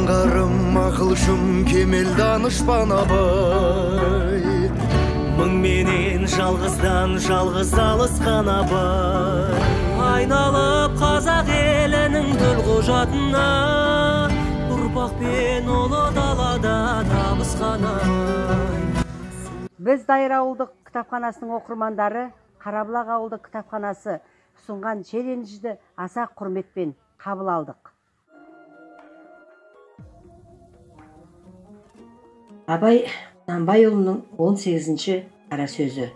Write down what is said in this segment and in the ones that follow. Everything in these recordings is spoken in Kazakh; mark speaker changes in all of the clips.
Speaker 1: аңғарым ақылшым кемел данышпан абай.
Speaker 2: Мың менен жалғыздан жалғыз алысқан абай. Айналып қазақ елінің төл құжатына, ұрпақ пен ұлы далада табысқан абай.
Speaker 3: Біз Дайыр ауылдық кітапханасының оқырмандары Қарабұлақ ауылдық кітапханасы ұсынған челленджді аса құрметпен қабыл алдық.
Speaker 4: Абай Құнанбайұлының 18-ші қара сөзі.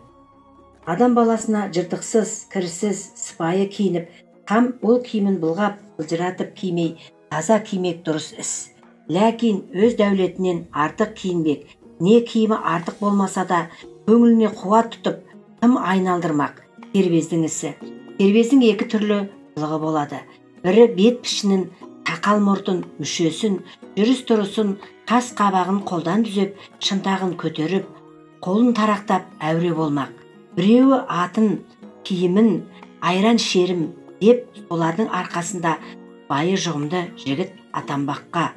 Speaker 4: Адам баласына жыртықсыз, кірсіз, сыпайы киініп, қам ол киімін бұлғап, былжыратып кимей, таза кимек дұрыс іс. Ләкин өз дәулетінен артық киінбек, не киімі артық болмаса да, көңіліне қуат тұтып, тым айналдырмақ кербездің ісі. Кербездің екі түрлі қылығы болады. Бірі бет пішінін, тақал мұртын, мүшесін, жүріс тұрысын, қас қабағын қолдан дүзеп, шынтағын көтеріп, қолын тарақтап әуре болмақ. Біреуі атын, киімін, айран шерім деп, солардың арқасында байы жұғымды жігіт атанбаққа,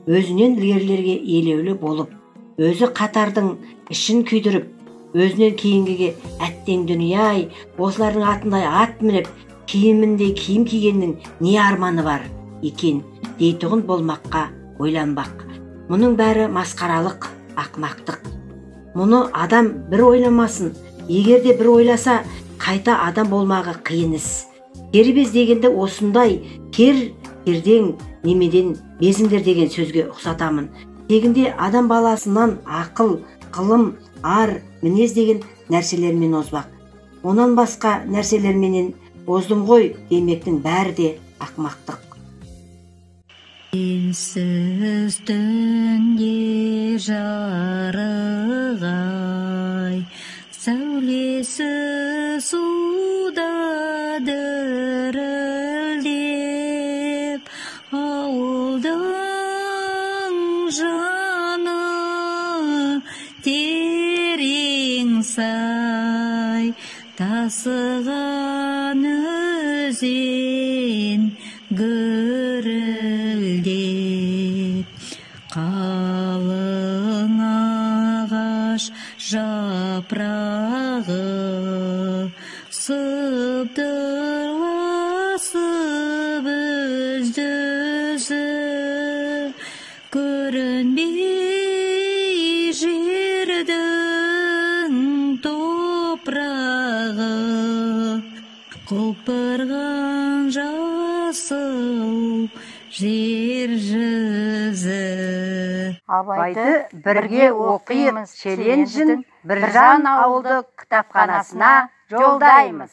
Speaker 4: өзінен ілгерілерге елеулі болып, өзі қатардың ішін күйдіріп, өзінен кейінгіге әттең дүние-ай, осылардың атындай ат мініп, киіміндей киім кигеннің не арманы бар екен дейтұғын болмаққа ойланбақ. Мұның бәрі масқаралық, ақмақтық. Мұны адам бір ойламасын, егер де бір ойласа, қайта адам болмағы қиын іс. Кербез дегенде осындай кердең немеден безіңдер деген сөзге ұқсатамын. Тегінде адам баласынан ақыл, қылым, ар, мінез деген нәрселермен озбақ. Онан басқа нәрселерменен оздым ғой демектің бәрі де ақмақтық.
Speaker 5: Сіз түнде жарығай, сәулесі суда дірілдеп, ауылдың жаны терең сай, тасыған өзен гүрілдеп, қалың ағаш жапырағы сыбдырласып өзді-өзі, көрінбей жердің топырағы, құлпырған жасыл жер жүзі.
Speaker 3: Абайды бірге оқимыз челленджін Біржан ауылдық кітапханасына жолдаймыз.